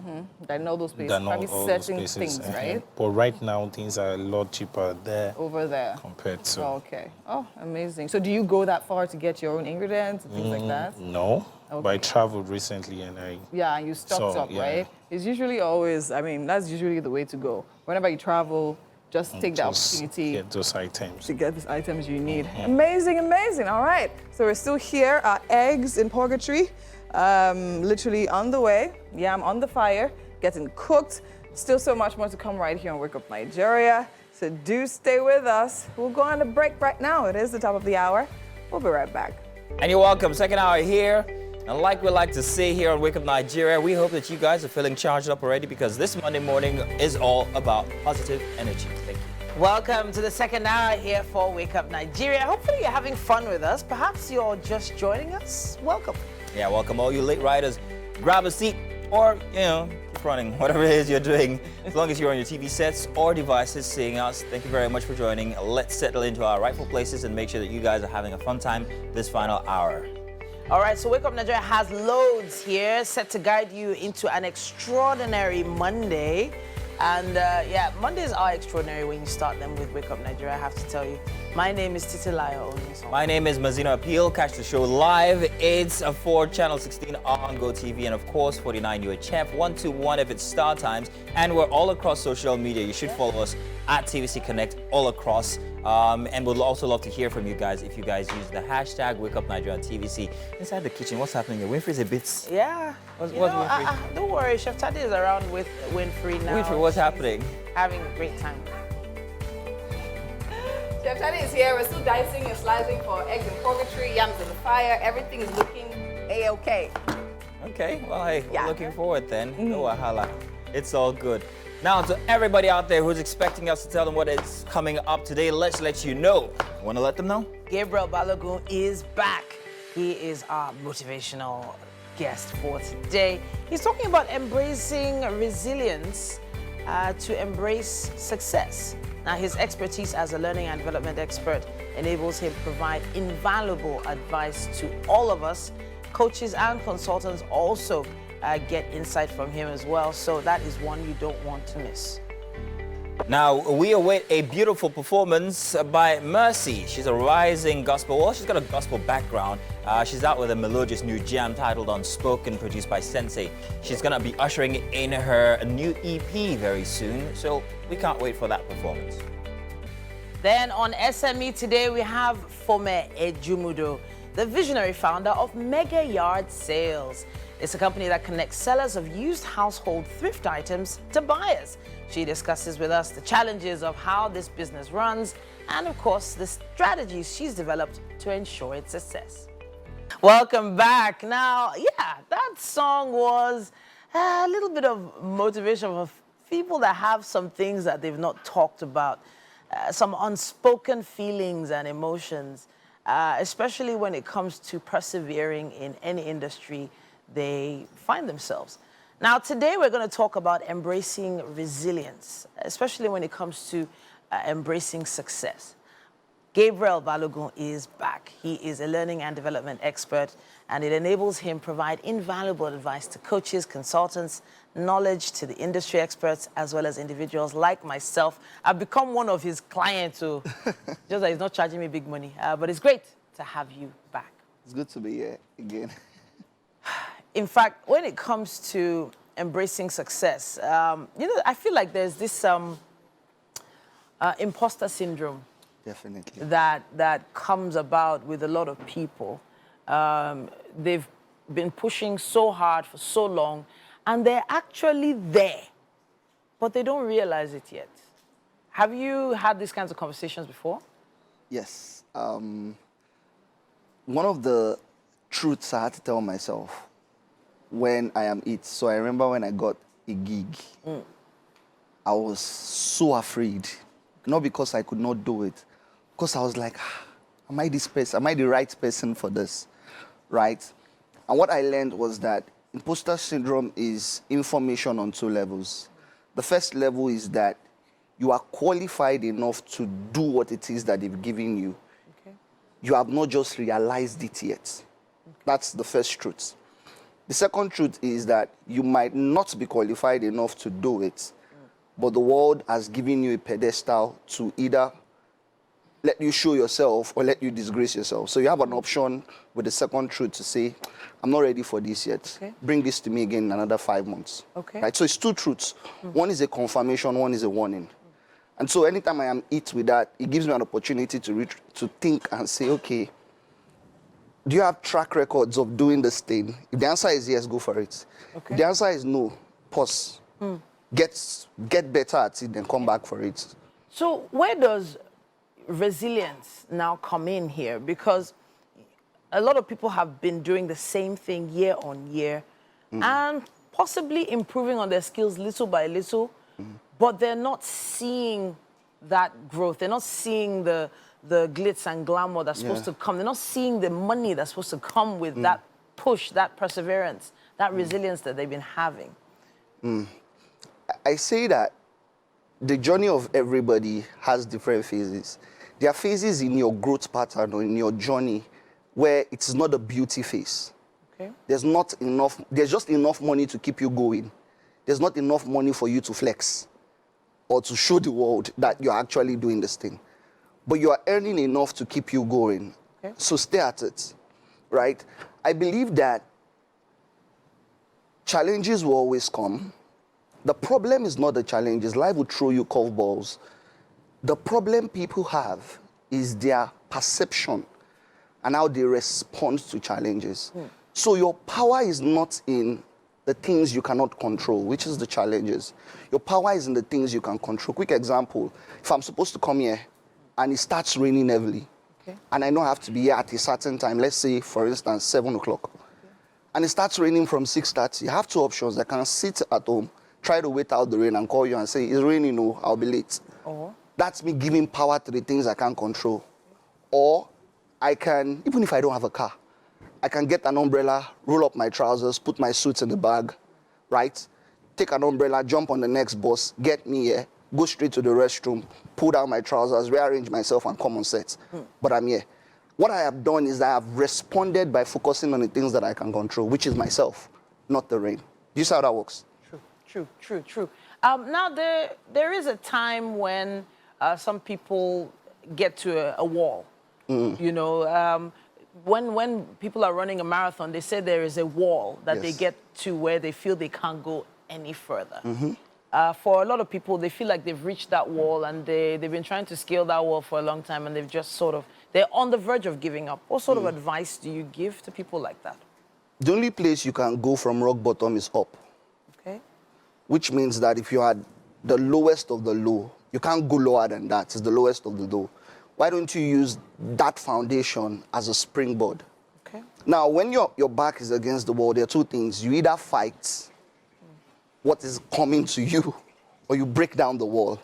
I know those places. than Probably all those certain places. things, right? But right now, things are a lot cheaper there Over there. compared to. Okay. Oh, amazing. So do you go that far to get your own ingredients and things like that? No, but I Okay. traveled recently and I. Yeah, and you stocked So, up, yeah. right? It's usually always, I mean, that's usually the way to go. Whenever you travel, just take the just opportunity get those items. to get these items you need. Amazing, amazing. All right. So we're still here. Our eggs in purgatory, literally on the way. Yam on the fire, getting cooked. Still so much more to come right here on Wake Up Nigeria. So do stay with us. We'll go on a break right now. It is the top of the hour. We'll be right back. And you're welcome. Second hour here. And like we like to say here on Wake Up Nigeria, we hope that you guys are feeling charged up already because this Monday morning is all about positive energy. Thank you. Welcome to the second hour here for Wake Up Nigeria. Hopefully you're having fun with us. Perhaps you're just joining us. Welcome. Yeah, welcome all you late riders. Grab a seat or, keep running. Whatever it is you're doing, as long as you're on your TV sets or devices seeing us, thank you very much for joining. Let's settle into our rightful places and make sure that you guys are having a fun time this final hour. All right, so Wake Up Nigeria has loads here set to guide you into an extraordinary Monday. And Mondays are extraordinary when you start them with Wake Up Nigeria, I have to tell you. My name is Titilayo Oniso. My name is Mazina Appeal. Catch the show live. It's for Channel 16 on GOTV and, of course, 49 UHF, 121 if it's StarTimes. And we're all across social media. You should follow us at TVC Connect all across. And we'd also love to hear from you guys if you guys use the hashtag Wake Up Nigeria on TVC. Inside the kitchen, what's happening there? Winfrey's a bit... Yeah. What's You know, Winfrey? don't worry, Chef Tati is around with Winfrey now. Winfrey, what's She's happening? Having a great time. Chef Teddy is here. We're still dicing and slicing for eggs in purgatory, yams in the fire. Everything is looking A-okay. Okay, well, hey, Yeah. we're looking forward then. No wahala. It's all good. Now, to everybody out there who's expecting us to tell them what is coming up today, let's let you know. Want to let them know? Gabriel Balogun is back. He is our motivational guest for today. He's talking about embracing resilience to embrace success. Now, his expertise as a learning and development expert enables him to provide invaluable advice to all of us. Coaches and consultants also get insight from him as well. So that is one you don't want to miss. Now, we await a beautiful performance by Mercy. She's a rising gospel. Well, she's got a gospel background. She's out with a melodious new jam titled Unspoken, produced by Sensei. She's going to be ushering in her new EP very soon, so we can't wait for that performance. Then on SME today, we have Fome Ejumudo, the visionary founder of Mega Yard Sales. It's a company that connects sellers of used household thrift items to buyers. She discusses with us the challenges of how this business runs and, of course, the strategies she's developed to ensure its success. Welcome back. Now, that song was a little bit of motivation for people that have some things that they've not talked about, some unspoken feelings and emotions, especially when it comes to persevering in any industry they find themselves. Now, today we're going to talk about embracing resilience, especially when it comes to embracing success. Gabriel Balogun is back. He is a learning and development expert, and it enables him to provide invaluable advice to coaches, consultants, knowledge to the industry experts as well as individuals like myself. I've become one of his clients, so just that he's not charging me big money. But it's great to have you back. It's good to be here again. In fact, when it comes to embracing success, I feel like there's this imposter syndrome. Definitely. That comes about with a lot of people. They've been pushing so hard for so long, and they're actually there, but they don't realize it yet. Have you had these kinds of conversations before? Yes. One of the truths I had to tell myself when I am it. So I remember when I got a gig, I was so afraid. Not because I could not do it, because I was like, am I this person? Am I the right person for this? Right? And what I learned was that imposter syndrome is information on two levels. The first level is that you are qualified enough to do what it is that they've given you. Okay. You have not just realized it yet. Okay. That's the first truth. The second truth is that you might not be qualified enough to do it, but the world has given you a pedestal to either let you show yourself or let you disgrace yourself. So you have an option with the second truth to say, I'm not ready for this yet. Okay. Bring this to me again in another 5 months. Okay. Right? So it's two truths. One is a confirmation, one is a warning. And so anytime I am it with that, it gives me an opportunity to think and say, okay, do you have track records of doing this thing? If the answer is yes, go for it. Okay. If the answer is no, pause. Get better at it, then come back for it. So where does resilience now come in here? Because a lot of people have been doing the same thing year on year and possibly improving on their skills little by little, but they're not seeing that growth. They're not seeing the glitz and glamour that's supposed to come. They're not seeing the money that's supposed to come with that push, that perseverance, that resilience that they've been having. I say that the journey of everybody has different phases. There are phases in your growth pattern or in your journey where it's not a beauty phase. Okay. There's just enough money to keep you going. There's not enough money for you to flex or to show the world that you're actually doing this thing. But you are earning enough to keep you going. Okay. So stay at it, right? I believe that challenges will always come. The problem is not the challenges. Life will throw you curveballs. The problem people have is their perception and how they respond to challenges. So your power is not in the things you cannot control, which is the challenges. Your power is in the things you can control. Quick example, if I'm supposed to come here and it starts raining heavily, and I know I have to be here at a certain time, let's say, for instance, 7 o'clock, and it starts raining from 6:30, you have two options. I can sit at home, try to wait out the rain and call you and say, it's raining, no, I'll be late. That's me giving power to the things I can't control. Or I can, even if I don't have a car, I can get an umbrella, roll up my trousers, put my suits in the bag, right? Take an umbrella, jump on the next bus, get me here, go straight to the restroom, pull down my trousers, rearrange myself and come on set. But I'm here. What I have done is I have responded by focusing on the things that I can control, which is myself, not the rain. Do you see how that works? True. Now, there is a time when some people get to a wall. You know, when people are running a marathon, they say there is a wall that they get to where they feel they can't go any further. For a lot of people, they feel like they've reached that wall and they've been trying to scale that wall for a long time and they've just they're on the verge of giving up. What sort of advice do you give to people like that? The only place you can go from rock bottom is up. Okay. Which means that if you are the lowest of the low, you can't go lower than that. It's the lowest of the low. Why don't you use that foundation as a springboard? Okay. Now, when your back is against the wall, there are two things. You either fight what is coming to you, or you break down the wall.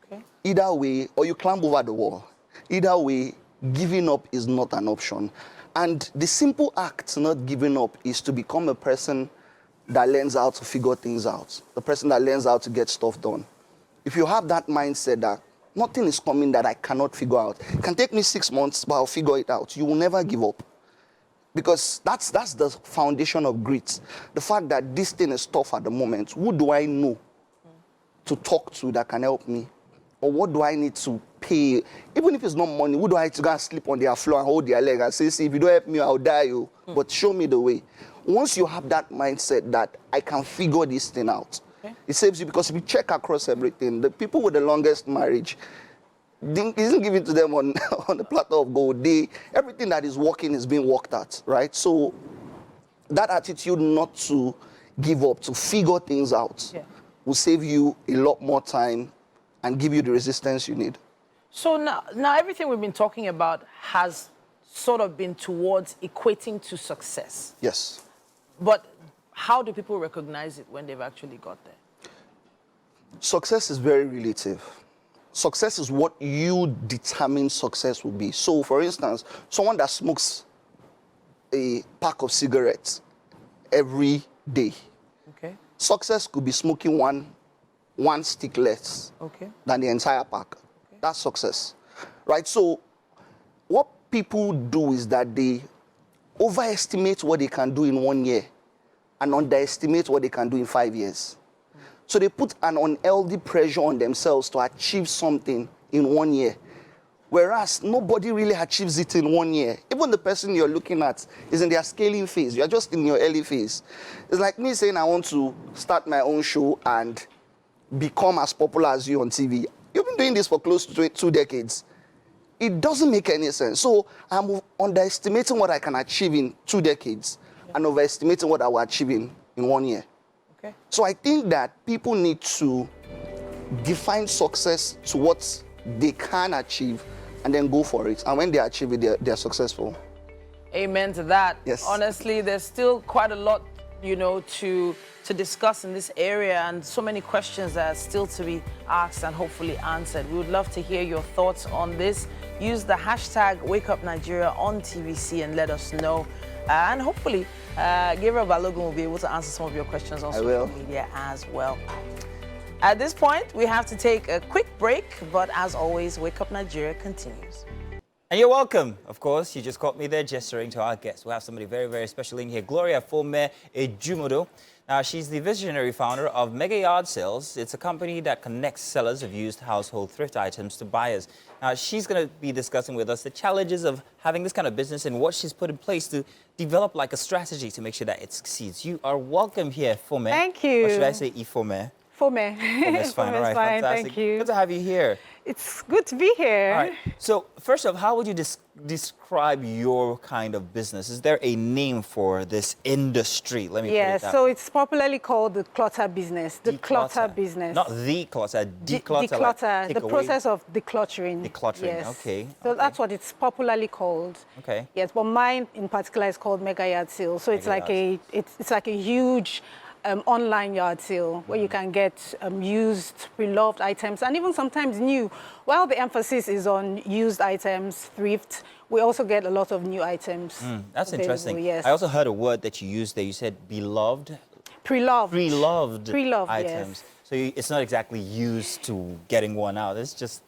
Okay. Either way, or you climb over the wall. Either way, giving up is not an option. And the simple act, not giving up, is to become a person that learns how to figure things out. The person that learns how to get stuff done. If you have that mindset that nothing is coming that I cannot figure out. It can take me 6 months, but I'll figure it out. You will never give up. Because that's the foundation of grit. The fact that this thing is tough at the moment. Who do I know to talk to that can help me? Or what do I need to pay? Even if it's not money, who do I need to go and sleep on their floor and hold their leg and say, see, if you don't help me, I'll die you. But show me the way. Once you have that mindset that I can figure this thing out, it saves you, because if you check across everything, the people with the longest marriage, isn't given to them on, on the platter of gold. Everything that is working is being worked at, right? So that attitude not to give up, to figure things out, will save you a lot more time and give you the resistance you need. So now everything we've been talking about has sort of been towards equating to success. Yes. But how do people recognize it when they've actually got there? Success is very relative. Success is what you determine success will be. So, for instance, someone that smokes a pack of cigarettes every day, success could be smoking one stick less than the entire pack. That's success, right? So what people do is that they overestimate what they can do in 1 year and underestimate what they can do in 5 years. So they put an unhealthy pressure on themselves to achieve something in 1 year, whereas nobody really achieves it in 1 year. Even the person you're looking at is in their scaling phase. You're just in your early phase. It's like me saying I want to start my own show and become as popular as you on TV. You've been doing this for close to 2 decades. It doesn't make any sense. So I'm underestimating what I can achieve in 2 decades and overestimating what I will achieve in 1 year. So I think that people need to define success to what they can achieve and then go for it. And when they achieve it, they're successful. Amen to that. Yes. Honestly, there's still quite a lot, you know, to discuss in this area, and so many questions that are still to be asked and hopefully answered. We would love to hear your thoughts on this. Use the hashtag #WakeUpNigeria on TVC and let us know. And hopefully, Gabriel Balogun will be able to answer some of your questions on social media as well. At this point, we have to take a quick break, but as always, Wake Up Nigeria continues. And you're welcome. Of course, you just caught me there gesturing to our guests. We have somebody very, very special in here, Gloria Fome Ejumodo. Now, she's the visionary founder of Mega Yard Sales. It's a company that connects sellers of used household thrift items to buyers. Now, she's going to be discussing with us the challenges of having this kind of business and what she's put in place to develop like a strategy to make sure that it succeeds. You are welcome here, Fome. Thank you. Or should I say Ifome? Fome. Fome's fine. All right, fine. fantastic. Thank you. Good to have you here. It's good to be here. All right. So, first off, how would you describe your kind of business? Is there a name for this industry? Let me put it that so it's popularly called the clutter business. The clutter business. Not the clutter, declutter. Declutter, like the process of decluttering. Decluttering, yes. okay. So that's what it's popularly called. Okay. Yes, but mine in particular is called Mega Yard Sale. So it's like it's like a huge online yard sale where you can get used, beloved items, and even sometimes new. While the emphasis is on used items, thrift, we also get a lot of new items. That's interesting. Yes. I also heard a word that you used there. You said beloved? Pre-loved. Pre-loved items. Yes. So it's not exactly used to getting one out. It's just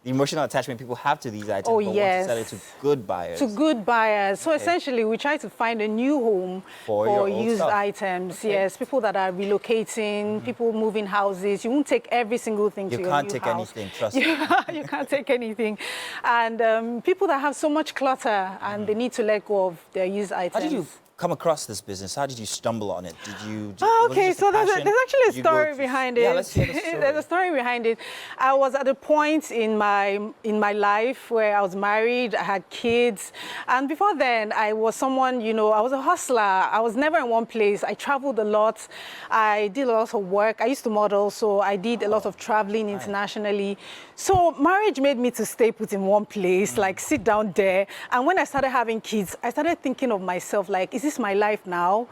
the emotional attachment people have to these items, but want to sell it to good buyers. To good buyers. So essentially, we try to find a new home for used items. Yes, people that are relocating, people moving houses. You won't take every single thing to your new house. You can't take anything, trust me. You can't take anything. And people that have so much clutter and they need to let go of their used items. How did you come across this business? How did you stumble on it? Did you? Okay, so there's actually a story behind it. Yeah, let's hear the story. There's a story behind it. I was at a point in my life where I was married, I had kids, and before then I was someone, you know, I was a hustler. I was never in one place. I traveled a lot. I did a lot of work. I used to model, so I did a lot of traveling internationally. So marriage made me to stay put in one place, like sit down there. And when I started having kids, I started thinking of myself like, is this my life now?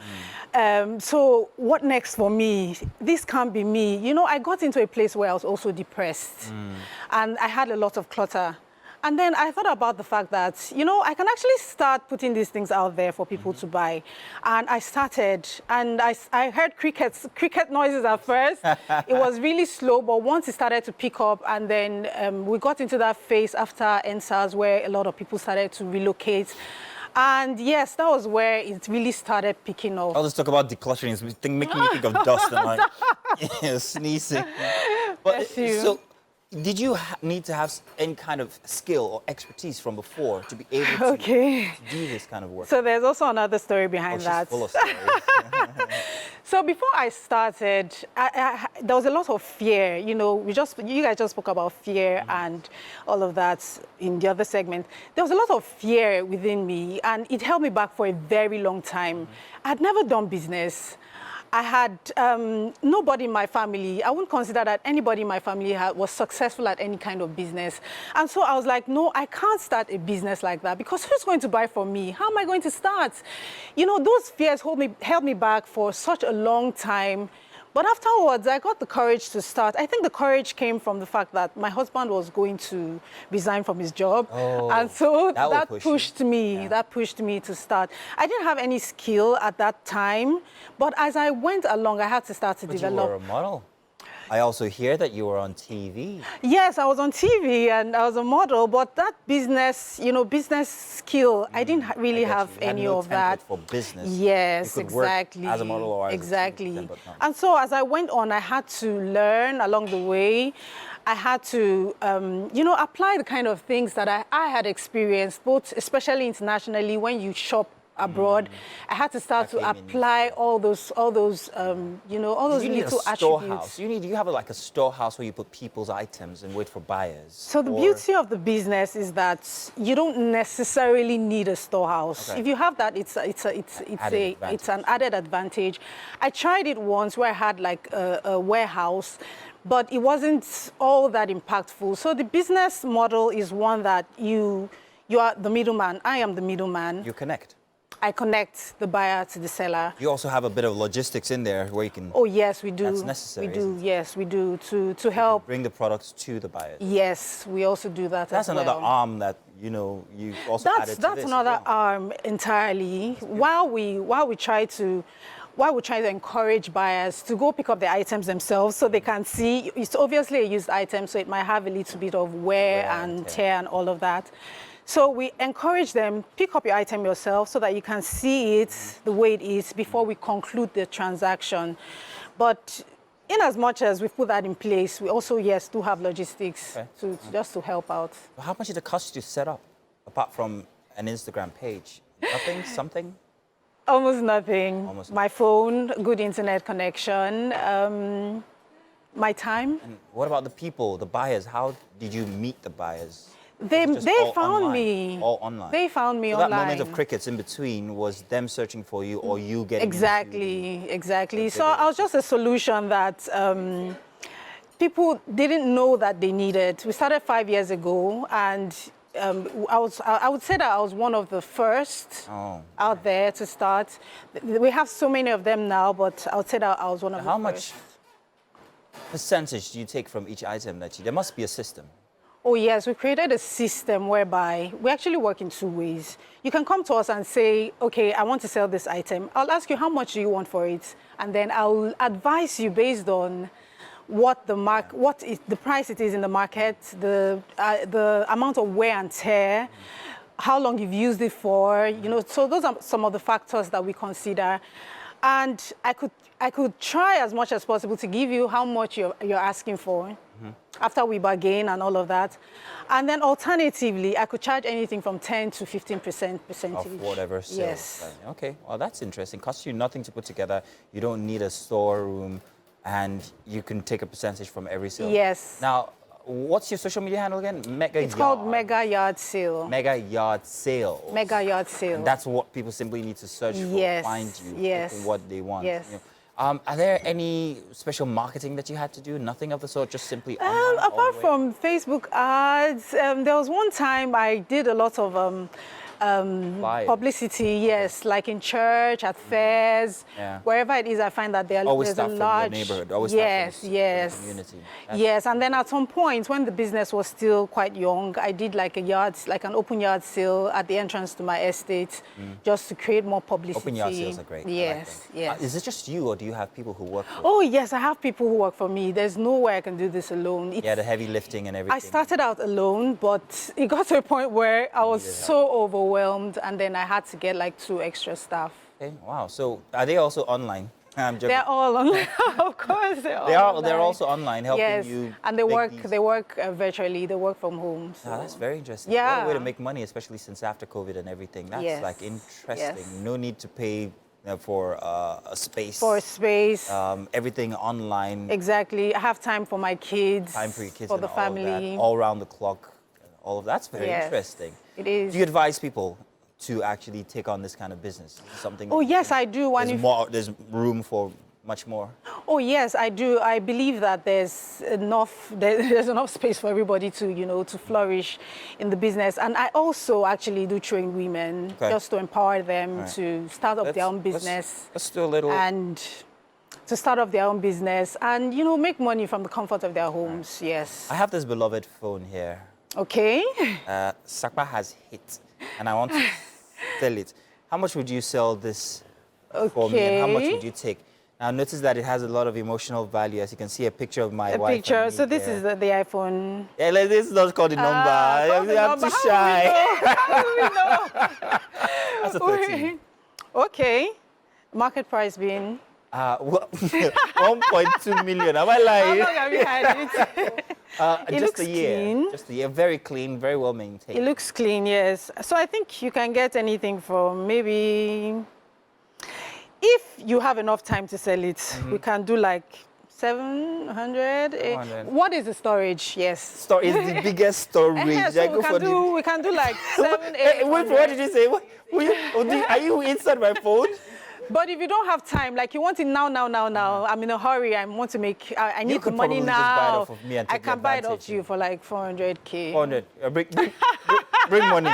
So what next for me? This can't be me. You know, I got into a place where I was also depressed and I had a lot of clutter. And then I thought about the fact that, you know, I can actually start putting these things out there for people to buy. And I started, and I heard cricket noises at first. It was really slow, but once it started to pick up, and then we got into that phase after NSAS where a lot of people started to relocate. And yes, that was where it really started picking up. I'll just talk about decluttering. It's making me think of dust and like sneezing. But Bless you. so, did you need to have any kind of skill or expertise from before to be able to do this kind of work? So there's also another story behind She's that. full of stories. So before I started, there was a lot of fear. You know, you guys just spoke about fear and all of that in the other segment. There was a lot of fear within me, and it held me back for a very long time. I'd never done business. I had nobody in my family. I wouldn't consider that anybody in my family was successful at any kind of business. And so I was like, no, I can't start a business like that because who's going to buy from me? How am I going to start? You know, those fears held me back for such a long time. But afterwards, I got the courage to start. I think the courage came from the fact that my husband was going to resign from his job. Oh, and so that pushed me. Yeah. That pushed me to start. I didn't have any skill at that time, but as I went along, I had to start to develop. You were a model. I also hear that you were on TV. Yes, I was on TV and I was a model, but that business, you know, business skill, I didn't really have any of that. For business. Yes, you could exactly. Work as a model or as exactly. a but not. And so as I went on, I had to learn along the way. I had to, you know, apply the kind of things that I had experienced, both especially internationally when you shop abroad. I had to start to apply all those, you know, all those little attributes. You have like a storehouse where you put people's items and wait for buyers. So the beauty of the business is that you don't necessarily need a storehouse. Okay. If you have that, it's an added advantage. I tried it once where I had like a warehouse, but it wasn't all that impactful. So the business model is one that you are the middleman. I am the middleman. You connect. I connect the buyer to the seller. You also have a bit of logistics in there where you can... Oh, yes, we do. That's necessary. We do, yes, we do, to help. Bring the products to the buyers. Yes, we also do that That's as well. another arm that, you know, you also added to this. That's another arm entirely. While we try to encourage buyers to go pick up the items themselves so they can see, it's obviously a used item, so it might have a little bit of wear and tear and all of that. So we encourage them, pick up your item yourself so that you can see it the way it is before we conclude the transaction. But in as much as we put that in place, we also, yes, do have logistics just to help out. How much did it cost you to set up, apart from an Instagram page? Nothing? Something? Almost nothing. My phone, good internet connection, my time. And what about the people, the buyers? How did you meet the buyers? They found me. All online? They found me so online. That moment of crickets in between was them searching for you or you getting Exactly. So I was just a solution that people didn't know that they needed. We started 5 years ago, and I would say that I was one of the first out there to start. We have so many of them now, but I would say that I was one of the first. How much percentage do you take from each item that you... There must be a system. Oh, yes, we created a system whereby we actually work in two ways. You can come to us and say, okay, I want to sell this item. I'll ask you how much do you want for it, and then I'll advise you based on what the price it is in the market, the amount of wear and tear, how long you've used it for, you know. So those are some of the factors that we consider. And I could try as much as possible to give you how much you're asking for. After we bargain and all of that. And then alternatively, I could charge anything from 10 to 15% percentage. Of whatever sales. Yes. Okay, well, that's interesting. Costs you nothing to put together. You don't need a storeroom, and you can take a percentage from every sale. Yes. Now, what's your social media handle again? It's called Mega Yard Sale. Mega Yard Sale. Mega Yard Sale. And that's what people simply need to search for, find you, for what they want. Yes. You know. Are there any special marketing that you had to do? Nothing of the sort, just simply online? Apart from Facebook ads, there was one time I did a lot of publicity, yes, like in church, at fairs, wherever it is. I find that there's a large from your neighborhood. Always the community. Yes, and then at some point when the business was still quite young, I did like an open yard sale at the entrance to my estate, just to create more publicity. Open yard sales are great. Yes, yes. Is it just you, or do you have people who work for you? Oh yes, I have people who work for me. There's no way I can do this alone. The heavy lifting and everything. I started out alone, but it got to a point where I was so overwhelmed. overwhelmed, and then I had to get like 2 extra staff. Okay, wow. So are they also online? I'm joking. They're all online, of course. They're also online helping yes. you. And they work. these- They work virtually. They work from home. So. Ah, that's very interesting. Yeah. What a way to make money, especially since after COVID and everything. That's Yes. like interesting. Yes. No need to pay for a space. For space. Everything online. Exactly. I have time for my kids. Time for your kids For and the all of family. that, all around the clock. All of that's very Yes, interesting. It is. Do you advise people to actually take on this kind of business? Is it something? Oh yes, I do. There's room for much more. Oh yes, I do. I believe that there's enough space for everybody to to flourish in the business. And I also actually do train women just to empower them to start up their own business. Let's do a little. And to start up their own business and make money from the comfort of their homes. Yes. I have this beloved phone here. Okay. Sakpa has hit, and I want to sell it. How much would you sell this for me, and how much would you take? Now, notice that it has a lot of emotional value. As you can see, a picture of my wife. A picture. And me So this there. is the iPhone. Yeah, this is not called the number. I'm too shy. How do we know? That's a 13. Okay. Market price being? 1.2 million. Am I lying? How long have you had it? It just looks a year. clean. Just a year. Very clean, very well maintained. It looks clean, yes. So I think you can get anything from maybe, if you have enough time to sell it, we can do like 700. 400. What is the storage? Yes. It's the biggest storage. So we can do like 700, 800. Wait, what did you say? Are you inside my phone? But if you don't have time, like you want it now, I'm in a hurry, I want to make, I need the money probably just buy it now. off of me and I take can buy it off advantage. you for like 400K. 400. Bring money.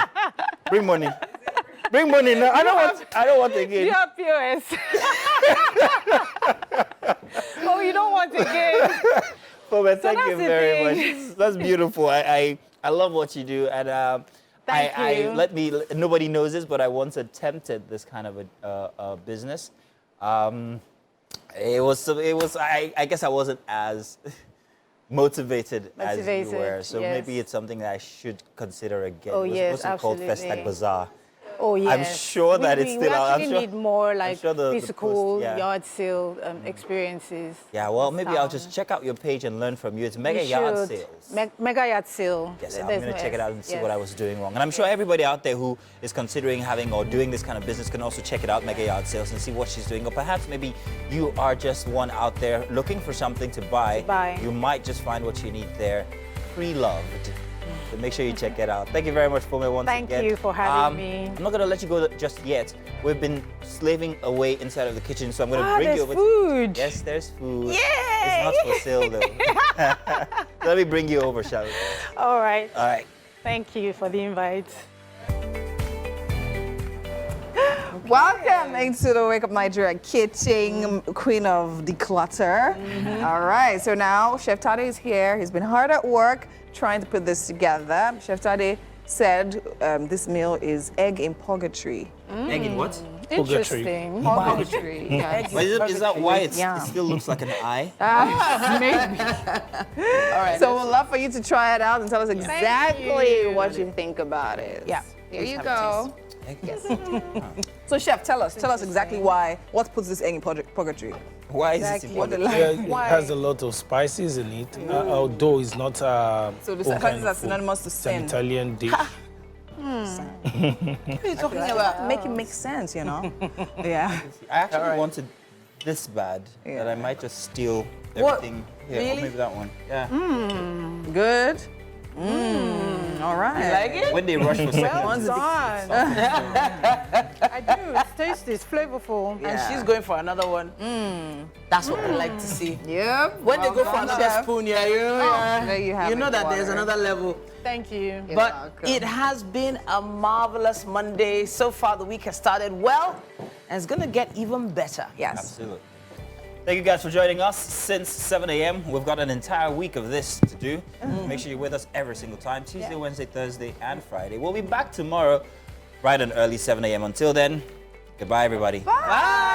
Bring money. Bring money now. I don't want again. You have POS. Oh, you don't want again. But thank you that's the very thing. much. That's beautiful. I love what you do, and Thank you. Nobody knows this, but I once attempted this kind of a business. It was. I guess I wasn't as motivated as you were. So yes. maybe it's something that I should consider again. Oh, It was yes, supposed to be called absolutely. Festac Bazaar. Oh, yes. I'm sure that it's still we out. actually need more like sure the physical post, yeah. yard sale experiences. Yeah, well, maybe I'll Sound. just check out your page and learn from you. It's Mega You Yard should. Sales. Mega yard sale. Yes, I'm There's going to no check it S. out and see Yes. what I was doing wrong. And I'm sure everybody out there who is considering having or doing this kind of business can also check it out, Mega Yard Sales, and see what she's doing. Or perhaps maybe you are just one out there looking for something to buy. You might just find what you need there, pre-loved. So make sure you check it out. Thank you very much, Fome, once again. Thank you for having me. I'm not going to let you go just yet. We've been slaving away inside of the kitchen, so I'm going to bring you there's over. food. Yes, there's food. Yay! It's not for sale, though. Let me bring you over, shall we? All right. All right. Thank you for the invite. Welcome into the Wake Up Nigeria kitchen, queen of declutter. All right, so now Chef Tade is here. He's been hard at work trying to put this together. Chef Tade said this meal is egg in purgatory. Egg in what? Interesting. Purgatory. Yeah. But is that why it still looks like an eye? Maybe. All right. So we'd love for you to try it out and tell us exactly what you think about it. Yeah. Here you go. Yes. So Chef, tell us exactly what puts this egg in purgatory. Why is it Exactly. important? It has a lot of spices in it, although it's not So the spices are synonymous to It's an sin. Italian dish. What are you talking about? Make it make sense, you know? Yeah. I actually wanted this bad that I might just steal everything here. Or Really? maybe that one. Yeah. Good. All right. You like it? When they rush for seconds. Well done. I do. It's tasty. It's flavorful. And she's going for another one. That's what I like to see. Yep. When they go for Well done, another Chef. spoon, yeah, There you have you know it, that there's water. another level. Thank you. But welcome. it has been a marvelous Monday. So far, the week has started well, and it's going to get even better. Yes. Absolutely. Thank you guys for joining us since 7 a.m. We've got an entire week of this to do. Make sure you're with us every single time, Tuesday, Wednesday, Thursday, and Friday. We'll be back tomorrow, bright and early, 7 a.m. Until then, goodbye, everybody. Bye.